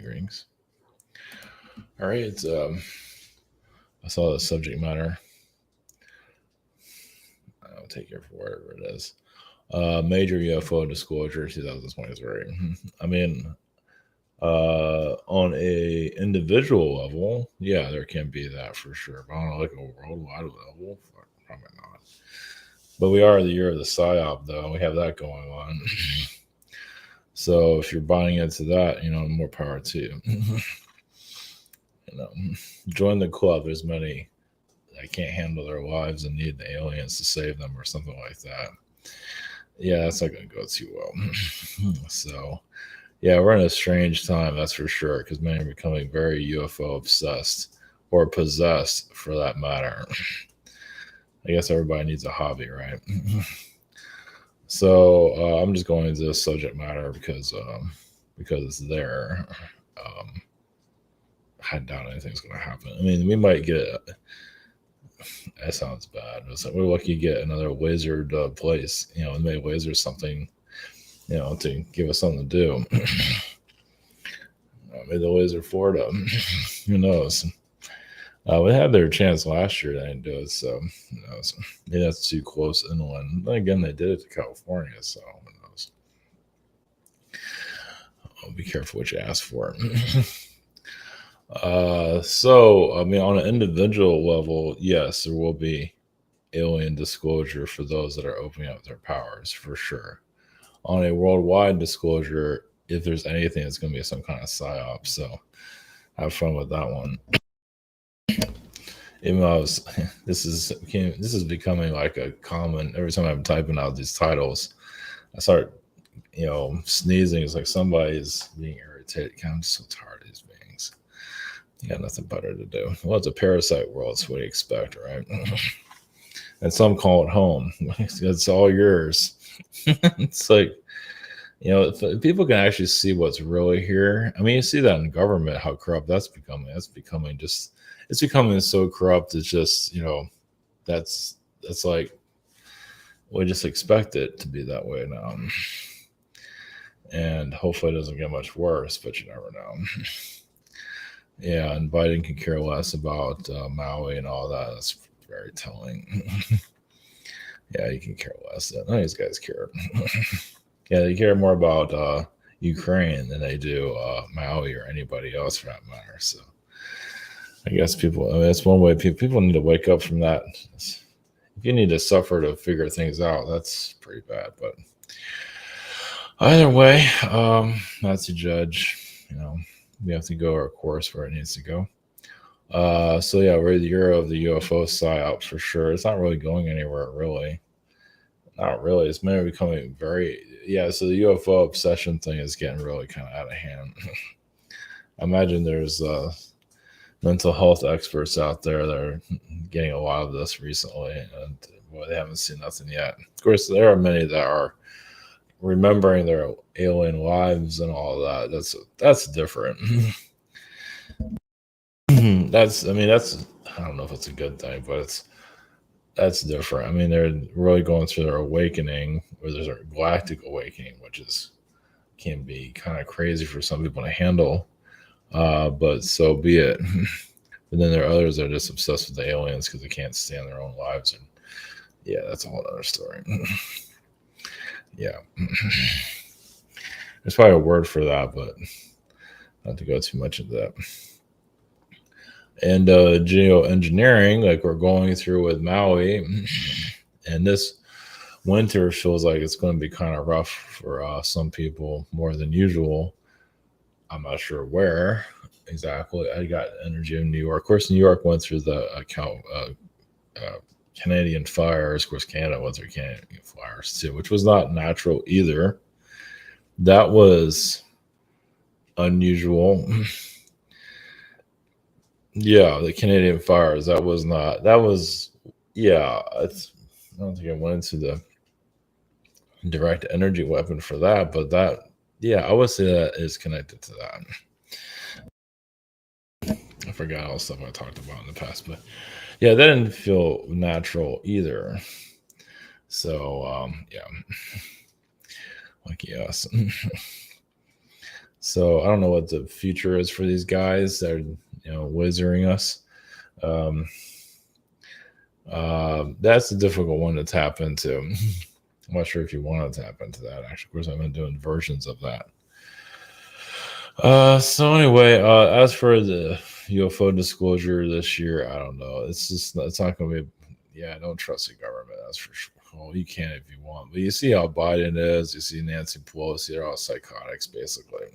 Greetings. All right. I saw the subject matter. I'll take it for whatever it is. Major UFO disclosure 2023. I mean, on a individual level, yeah, there can be that for sure. But on like a worldwide level, probably not. But we are the year of the PSYOP, though. We have that going on. So if you're buying into that, more power to you. Join the club. There's many that can't handle their lives and need the aliens to save them or something like that. Yeah, that's not going to go too well. So, yeah, we're in a strange time, that's for sure, because many are becoming very UFO obsessed or possessed for that matter. I guess everybody needs a hobby, right? So I'm just going into this subject matter because it's there. I doubt anything's going to happen. I mean, we might get. That sounds bad. It's like, we're lucky to get another lasered place. Maybe laser something. To give us something to do. Maybe the laser Florida. Who knows? We had their chance last year. They didn't do it, so who knows? Maybe that's too close inland. Then again, they did it to California, so who knows? Be careful what you ask for. So I mean, on an individual level, yes, there will be alien disclosure for those that are opening up their powers for sure. On a worldwide disclosure, if there's anything, it's going to be some kind of psyop. So have fun with that one. Even though this is becoming like a common. Every time I'm typing out these titles, I start sneezing. It's like somebody's being irritated. I'm so tired of these beings. You got nothing better to do. Well, it's a parasite world. It's what you expect, right? And some call it home. It's all yours. It's like, if people can actually see what's really here. I mean, you see that in government, how corrupt that's becoming. It's becoming so corrupt. It's just, that's like, we just expect it to be that way now. And hopefully it doesn't get much worse, but you never know. Yeah, and Biden can care less about Maui and all that. That's very telling. Yeah, you can care less. None of these guys care. Yeah, they care more about Ukraine than they do Maui or anybody else for that matter. So I guess that's one way people need to wake up from that. If you need to suffer to figure things out, that's pretty bad. But either way, not to judge. We have to go our course where it needs to go. So yeah, we're the year of the UFO psyop for sure. It's not really going anywhere, really. Not really. It's maybe becoming so the UFO obsession thing is getting really kind of out of hand. I imagine there's mental health experts out there that are getting a lot of this recently, and they haven't seen nothing yet. Of course, there are many that are remembering their alien lives and all that. That's different. That's I don't know if it's a good thing, but that's different. I mean, they're really going through their awakening, or there's a galactic awakening, which can be kind of crazy for some people to handle. But so be it. And then there are others that are just obsessed with the aliens because they can't stand their own lives. And yeah, that's a whole other story. Yeah. There's probably a word for that, but not to go too much into that. And Geoengineering, like we're going through with Maui, and this winter feels like it's going to be kind of rough for some people more than usual. I'm not sure where exactly. I got energy in New York. Of course, New York went through the Canadian fires. Of course, Canada went through Canadian fires too, which was not natural either. That was unusual. Yeah, the Canadian fires. I don't think I went into the direct energy weapon for that, but I would say that is connected to that. I forgot all the stuff I talked about in the past, but yeah, that didn't feel natural either. So, lucky us. So I don't know what the future is for these guys that are, wizarding us. Um, that's a difficult one to tap into. I'm not sure if you want to tap into that. Actually, of course, I've been doing versions of that. So anyway, as for the UFO disclosure this year, I don't know. It's not going to be. Yeah, don't trust the government. That's for sure. Well, you can if you want, but you see how Biden is. You see Nancy Pelosi. They're all psychotics, basically.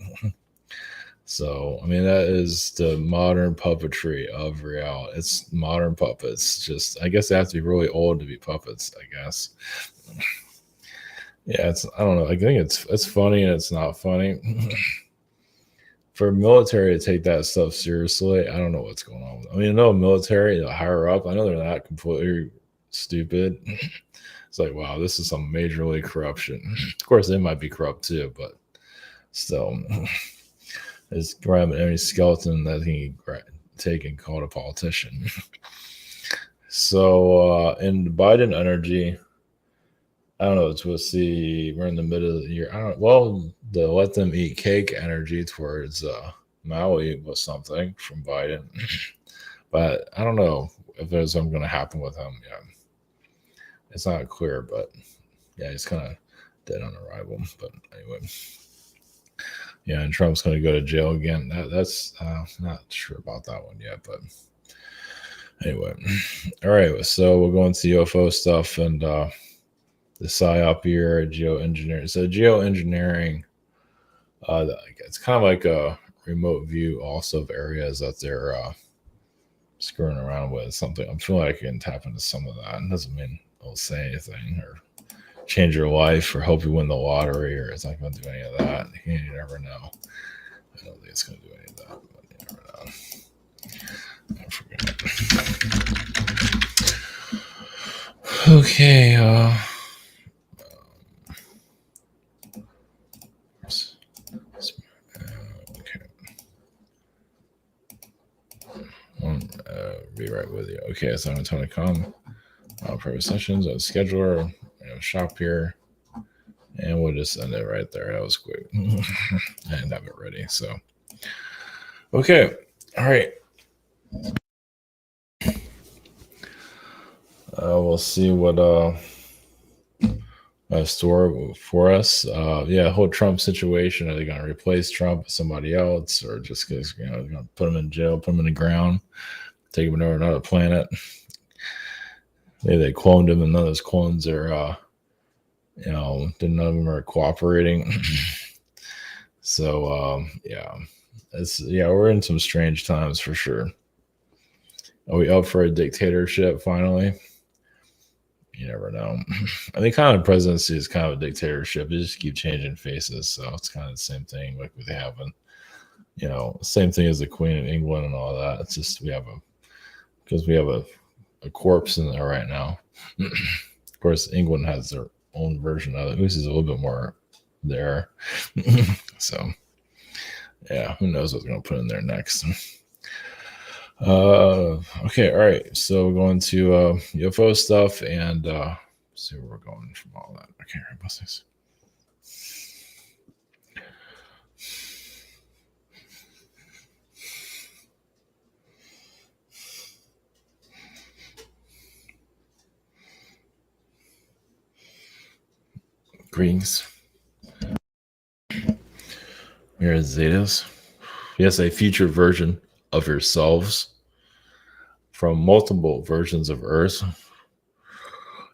So I mean, that is the modern puppetry of reality. It's modern puppets. Just I guess they have to be really old to be puppets. I guess. Yeah, I don't know. I think it's funny and it's not funny. For military to take that stuff seriously, I don't know what's going on with them. I mean, no military, higher up, I know they're not completely stupid. It's like, wow, this is some major league corruption. Of course, they might be corrupt too, but still, it's grabbing any skeleton that he can take and call it a politician. So, in Biden energy, I don't know. We'll see. We're in the middle of the year. I don't. Well, the let them eat cake energy towards Maui was something from Biden, but I don't know if there's something going to happen with him. Yeah, it's not clear, but yeah, he's kind of dead on arrival. But anyway, yeah, and Trump's going to go to jail again. That's not sure about that one yet, but anyway, all right. So we'll go into UFO stuff and. The PSYOP here, Geoengineering. So Geoengineering, it's kind of like a remote view also of areas that they're screwing around with. Something I'm feeling like I can tap into some of that. It doesn't mean it'll say anything or change your life or help you win the lottery, or it's not going to do any of that. You never know. I don't think it's going to do any of that, but you never know. I forget. Okay. Be right with you. Okay, so I'm going to come. Private sessions, scheduler, shop here, and we'll just end it right there. That was quick. I didn't have it ready. So, okay, all right. We'll see what store for us. Yeah, whole Trump situation. Are they going to replace Trump with somebody else, or just because going to put him in jail, put him in the ground, take him to another planet? Maybe they cloned him, and none of those clones are, none of them are cooperating. So, yeah, we're in some strange times for sure. Are we up for a dictatorship finally? You never know. I think kind of presidency is kind of a dictatorship. You just keep changing faces, so it's kind of the same thing like we have in, same thing as the Queen of England and all that. It's just we have a corpse in there right now. Of course, England has their own version of it. This is a little bit more there. So, yeah, who knows what they're going to put in there next. Okay, all right. So we're going to UFO stuff and see where we're going from all that. Okay, all right, blessings. Greetings. Here is Zetas. Yes, a future version of yourselves from multiple versions of Earth.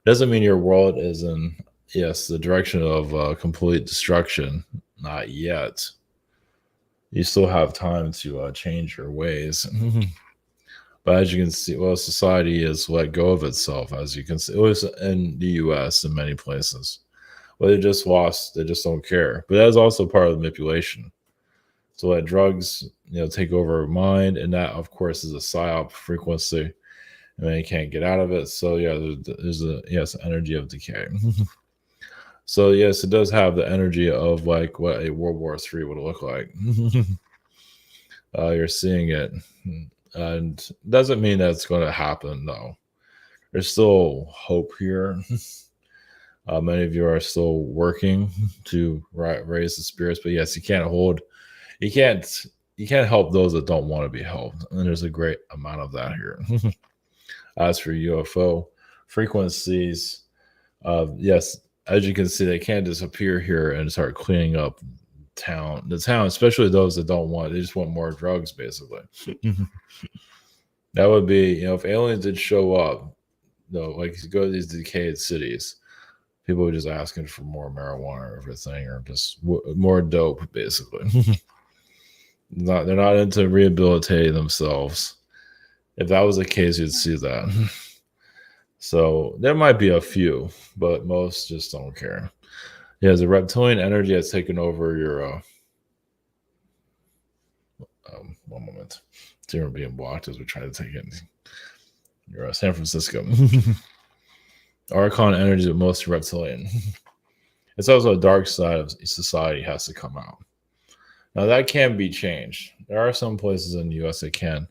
Doesn't mean your world is in, the direction of complete destruction. Not yet. You still have time to change your ways. But as you can see, society has let go of itself, as you can see. It was in the U.S. in many places. Well, they just lost. They just don't care. But that's also part of the manipulation. So let drugs, take over our mind, and that, of course, is a PSYOP frequency, and then you can't get out of it. So there's energy of decay. So yes, it does have the energy of like what a World War III would look like. You're seeing it, and doesn't mean that it's going to happen though. There's still hope here. Many of you are still working to raise the spirits, but yes, you can't hold you can't you can't help those that don't want to be helped, and there's a great amount of that here. As for UFO frequencies, yes, as you can see, they can't disappear here and start cleaning up the town, especially those that don't want. They just want more drugs, basically. That would be, if aliens did show up, like you go to these decayed cities, people were just asking for more marijuana or everything, or just more dope, basically. They're not into rehabilitating themselves. If that was the case, you'd see that. So there might be a few, but most just don't care. Yeah, the reptilian energy has taken over your. One moment, zero being blocked as we try to take it. Your San Francisco. Archon energy is most reptilian. It's also a dark side of society has to come out. Now that can be changed. There are some places in the U.S. that can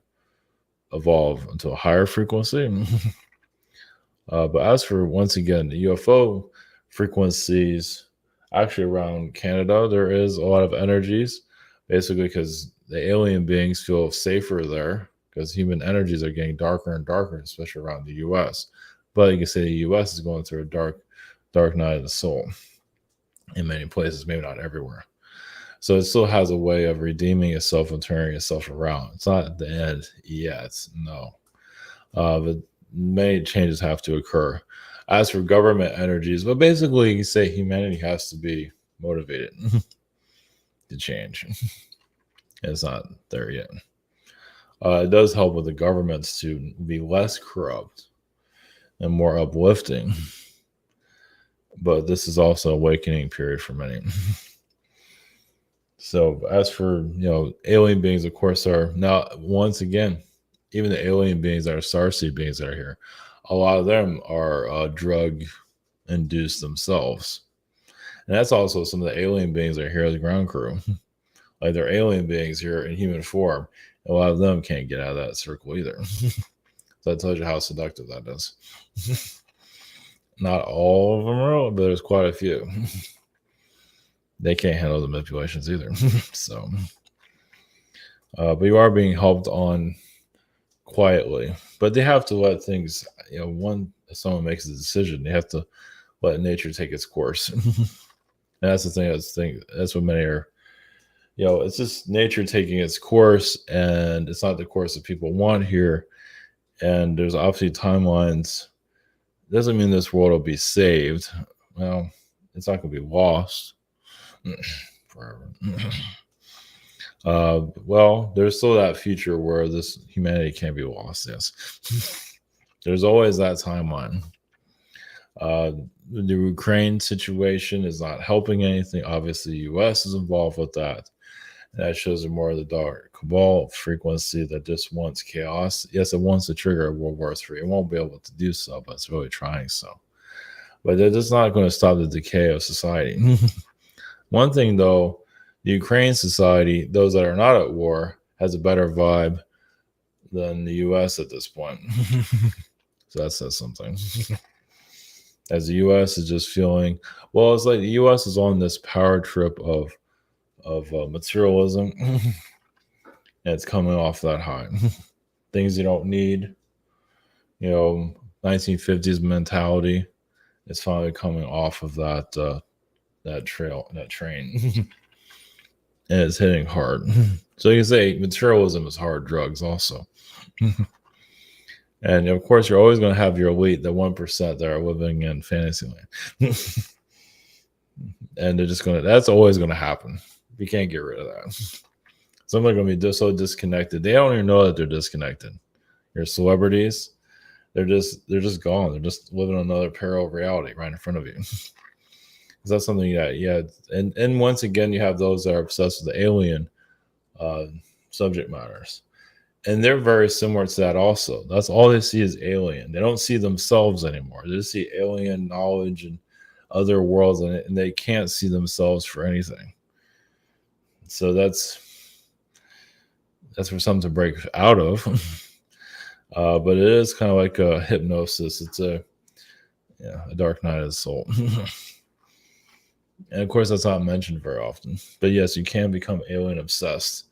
evolve into a higher frequency. But as for, once again, the UFO frequencies, actually around Canada, there is a lot of energies, basically because the alien beings feel safer there because human energies are getting darker and darker, especially around the U.S. But you can say the U.S. is going through a dark night of the soul in many places, maybe not everywhere. So it still has a way of redeeming itself and turning itself around. It's not the end yet, no. But many changes have to occur. As for government energies, but basically you can say humanity has to be motivated to change. It's not there yet. It does help with the governments to be less corrupt and more uplifting. But this is also an awakening period for many. So as for, alien beings, of course, are now, once again, even the alien beings that are starseed beings that are here, a lot of them are drug induced themselves. And that's also some of the alien beings that are here as ground crew. Like they're alien beings here in human form. A lot of them can't get out of that circle either. So that tells you how seductive that is. Not all of them are, but there's quite a few. They can't handle the manipulations either. So, but you are being helped on quietly. But they have to let things, if someone makes a decision, they have to let nature take its course. And that's the thing. That's what many are. It's just nature taking its course, and it's not the course that people want here. And there's obviously timelines. Doesn't mean this world will be saved. Well, it's not going to be lost forever. Well, there's still that future where this humanity can't be lost. Yes, there's always that timeline. The Ukraine situation is not helping anything. Obviously, the U.S. is involved with that. And that shows more of the dark cabal frequency that just wants chaos. Yes, it wants to trigger World War III. It won't be able to do so, but it's really trying so. But they're just not going to stop the decay of society. One thing, though, the Ukraine society, those that are not at war, has a better vibe than the U.S. at this point. So that says something. As the U.S. is just feeling, well, it's like the U.S. is on this power trip of materialism, and it's coming off that high. Things you don't need, 1950s mentality. It's finally coming off of that train. And it's hitting hard. So you can say materialism is hard drugs also. And of course, you're always going to have your elite, the 1% that are living in Fantasyland. And that's always going to happen. You can't get rid of that. Some are going to be so disconnected. They don't even know that they're disconnected. Your celebrities, they're just gone. They're just living another parallel reality right in front of you. Is that something that, yeah. And once again, you have those that are obsessed with the alien subject matters. And they're very similar to that also. That's all they see is alien. They don't see themselves anymore. They just see alien knowledge and other worlds, and they can't see themselves for anything. So that's for something to break out of. But it is kind of like a hypnosis. It's a dark night of the soul. And of course, that's not mentioned very often. But yes, you can become alien obsessed.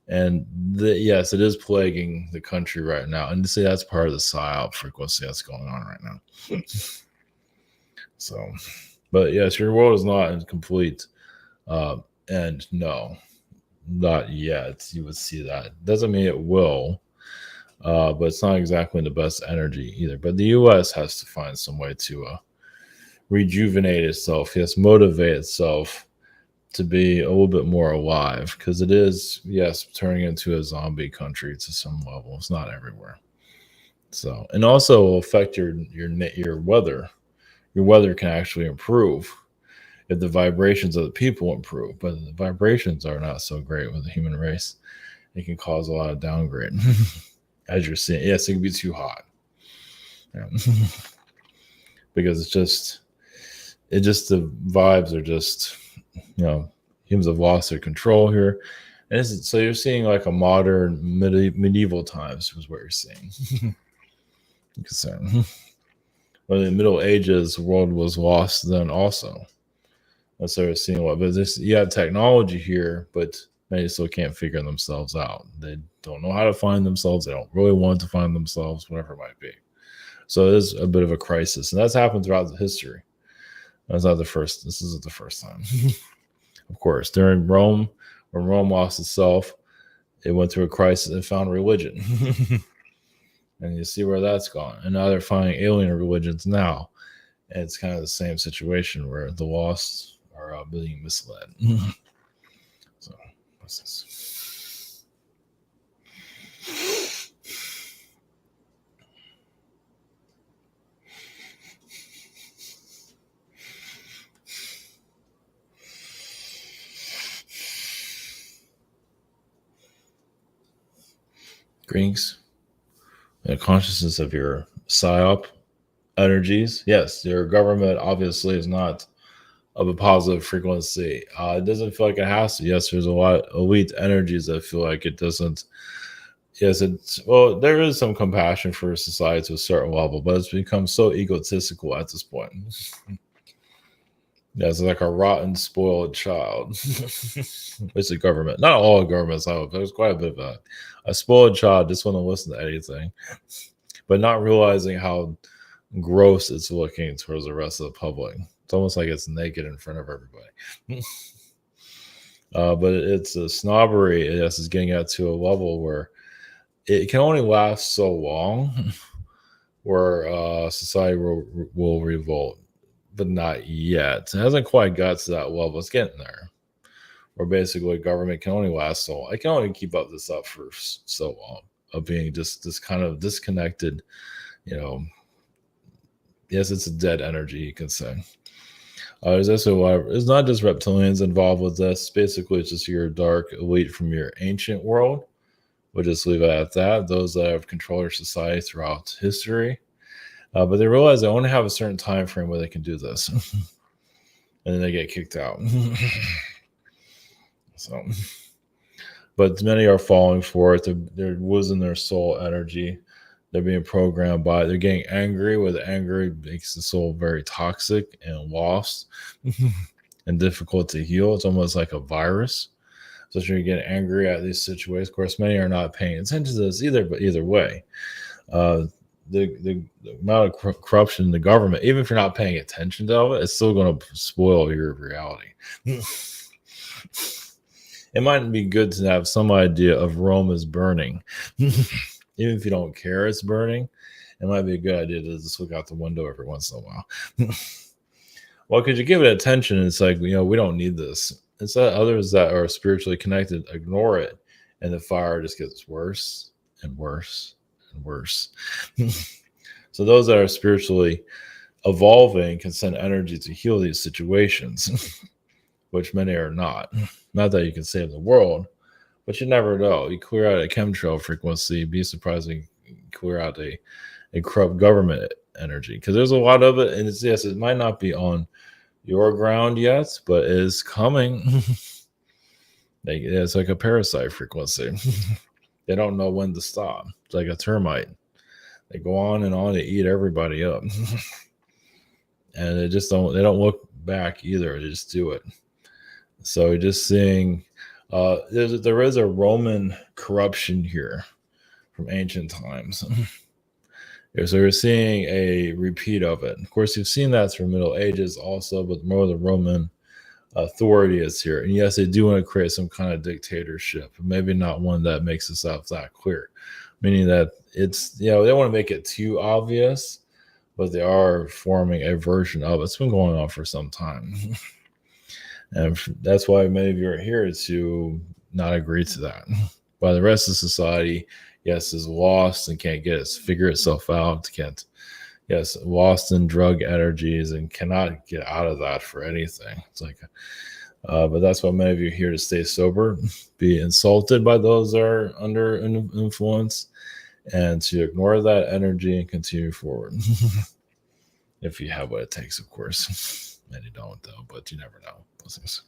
And yes, it is plaguing the country right now. And to say that's part of the PSYOP frequency that's going on right now. So, but yes, your world is not incomplete. And no, not yet. You would see that. Doesn't mean it will, but it's not exactly the best energy either. But the U.S. has to find some way to rejuvenate itself, yes, motivate itself to be a little bit more alive, because it is, yes, turning into a zombie country to some level. It's not everywhere. So, and also will affect your weather. Your weather can actually improve if the vibrations of the people improve, but the vibrations are not so great with the human race. It can cause a lot of downgrade, as you're seeing. Yes, it can be too hot. Yeah. Because the vibes are just, humans have lost their control here. And so you're seeing like a modern medieval times is what you're seeing. Because when in the Middle Ages, the world was lost then also. And so you're seeing but you have technology here, but many still can't figure themselves out. They don't know how to find themselves. They don't really want to find themselves, whatever it might be. So it is a bit of a crisis. And that's happened throughout the history. That's not the first. This isn't the first time. Of course, during Rome, when Rome lost itself, it went through a crisis and found religion. And you see where that's gone. And now they're finding alien religions now. And it's kind of the same situation where the lost are being misled. So, what's this? Greeks, the consciousness of your PSYOP energies. Yes, your government obviously is not of a positive frequency. It doesn't feel like it has to. Yes, there's a lot of elite energies that feel like it doesn't. Yes, there is some compassion for society to a certain level, but it's become so egotistical at this point. Yeah, it's like a rotten, spoiled child. It's the government. Not all governments, but there's quite a bit of a spoiled child just want to listen to anything, but not realizing how gross it's looking towards the rest of the public. It's almost like it's naked in front of everybody. But it's a snobbery. Yes, is getting out to a level where it can only last so long, where society will revolt, but not yet. It hasn't quite got to that level. It's getting there. Where basically government can only last so long. It can only keep up for so long of being just this kind of disconnected, yes, it's a dead energy, you can say. There's also it's not just reptilians involved with this. Basically, it's just your dark elite from your ancient world. We'll just leave it at that. Those that have controlled your society throughout history. But they realize they only have a certain time frame where they can do this. And then they get kicked out. So, but many are falling for it. They're losing their soul energy. They're being programmed by it. They're getting angry. Where the anger makes the soul very toxic and lost and difficult to heal. It's almost like a virus. So you're getting angry at these situations. Of course, many are not paying attention to this either. But either way, the amount of corruption in the government, even if you're not paying attention to it, it's still going to spoil your reality. It might be good to have some idea of Rome is burning. Even if you don't care it's burning, it might be a good idea to just look out the window every once in a while. Well, because you give it attention, it's like, we don't need this. It's that others that are spiritually connected ignore it, and the fire just gets worse and worse and worse. So those that are spiritually evolving can send energy to heal these situations, which many are not. Not that you can save the world, but you never know. You clear out a chemtrail frequency, be surprised when you clear out a corrupt government energy, because there's a lot of it. And it might not be on your ground yet, but it is coming. It's like a parasite frequency. They don't know when to stop. It's like a termite. They go on and on to eat everybody up. And they don't look back either. They just do it. So you're just seeing there is a Roman corruption here from ancient times. So you're seeing a repeat of it. Of course, you've seen that through Middle Ages also, but more of the Roman authority is here. And yes, they do want to create some kind of dictatorship, but maybe not one that makes itself that clear. Meaning that it's, they don't want to make it too obvious, but they are forming a version of it. It's been going on for some time. And that's why many of you are here to not agree to that. While the rest of society, yes, is lost and can't figure itself out, lost in drug energies and cannot get out of that for anything. It's like, but that's why many of you are here to stay sober, be insulted by those that are under influence, and to ignore that energy and continue forward. If you have what it takes, of course. Many don't, though, but you never know. Those things.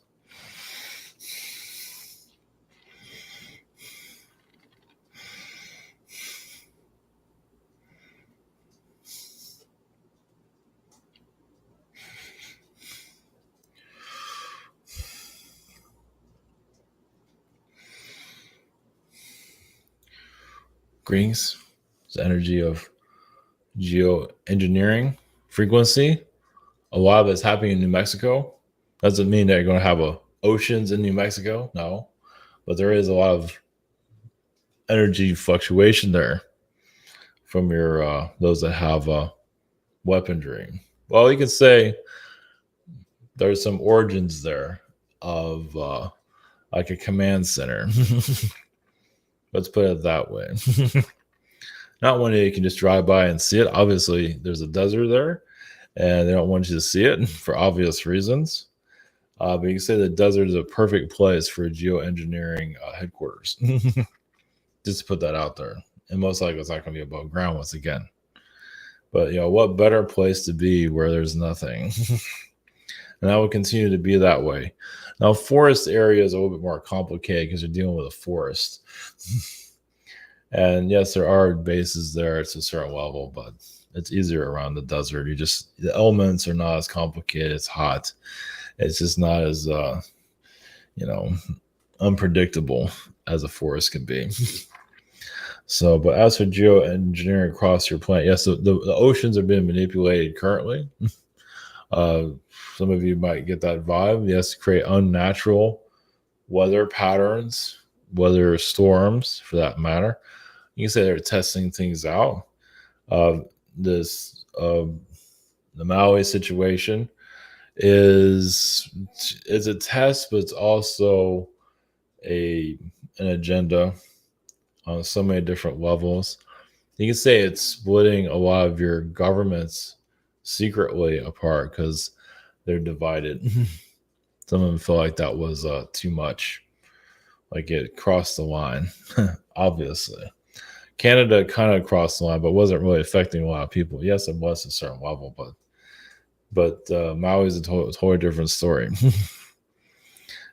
Greetings. It's the energy of Geo-Engineering frequency. A lot of it's happening in New Mexico. Doesn't mean that you're going to have oceans in New Mexico. No. But there is a lot of energy fluctuation there from your those that have weaponry. Well, you could say there's some origins there of like a command center. Let's put it that way. Not one day you can just drive by and see it. Obviously, there's a desert there, and they don't want you to see it for obvious reasons. But you can say the desert is a perfect place for geoengineering headquarters. Just to put that out there. And most likely it's not going to be above ground once again. But, what better place to be where there's nothing? And that will continue to be that way. Now, forest area is a little bit more complicated because you're dealing with a forest. And yes, there are bases there to a certain level, but it's easier around the desert. The elements are not as complicated. It's hot. It's just not as, unpredictable as a forest can be. So, but as for geoengineering across your planet, yes, the oceans are being manipulated currently. Some of you might get that vibe. Yes, create unnatural weather patterns, weather storms for that matter. You can say they're testing things out. The Maui situation is a test, but it's also an agenda on so many different levels. You can say it's splitting a lot of your governments secretly apart because they're divided. Some of them feel like that was too much, like it crossed the line. Obviously, Canada kind of crossed the line, but wasn't really affecting a lot of people. Yes, it was at a certain level, but Maui is a totally different story.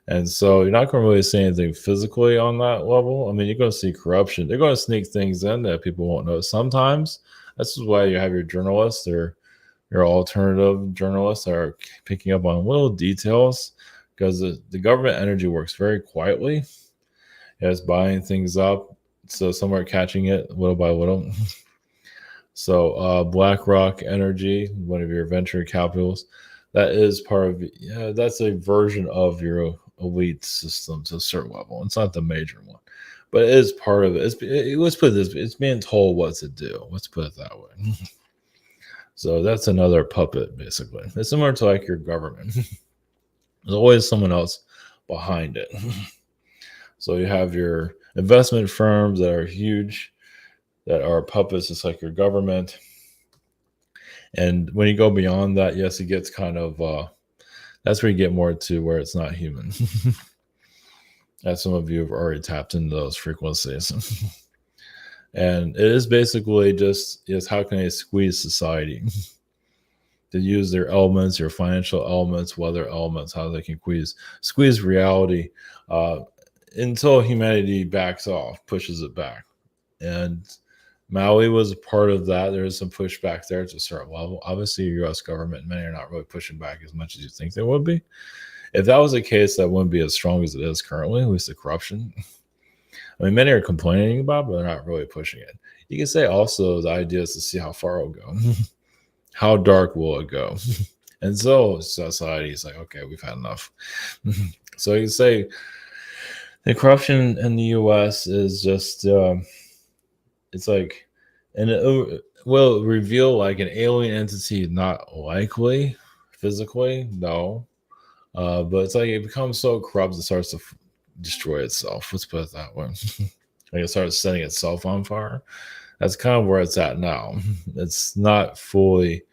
And so you're not going to really see anything physically on that level. I mean, you're going to see corruption. They're going to sneak things in that people won't know. Sometimes this is why you have your journalists or your alternative journalists that are picking up on little details, because the government energy works very quietly. It's buying things up, so some are catching it little by little. So BlackRock Energy, one of your venture capitals, that is part of, that's a version of your elite system to a certain level. It's not the major one, but it is part of it. Let's put it this way, it's being told what to do. Let's put it that way. So that's another puppet, basically. It's similar to like your government. There's always someone else behind it. So you have your investment firms that are huge, that are puppets, just like your government. And when you go beyond that, yes, it gets kind of, that's where you get more to where it's not human. As some of you have already tapped into those frequencies. And it is basically just, how can they squeeze society? To use their elements, your financial elements, weather elements, how they can squeeze reality until humanity backs off, pushes it back. And Maui was a part of that. There is some pushback there to a certain level. Obviously, the U.S. government, many are not really pushing back as much as you think they would be. If that was the case, that wouldn't be as strong as it is currently, at least the corruption. I mean, many are complaining about it, but they're not really pushing it. You can say also the idea is to see how far it'll go. How dark will it go? And so society is like, okay, we've had enough. So you can say the corruption in the U.S. is just, it's like, and it will reveal like an alien entity, not likely physically, no. But it's like it becomes so corrupt, it starts to destroy itself. Let's put it that way. Like it starts setting itself on fire. That's kind of where it's at now. It's not fully,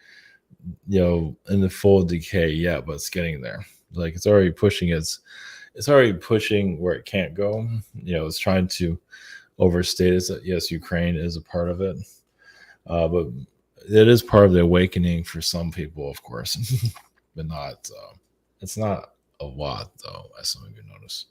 in the full decay yet, but it's getting there. Like it's already pushing it's already pushing where it can't go. It's trying to overstate it. Yes, Ukraine is a part of it, but it is part of the awakening for some people, of course, but not. It's not a lot, though, as some of you notice.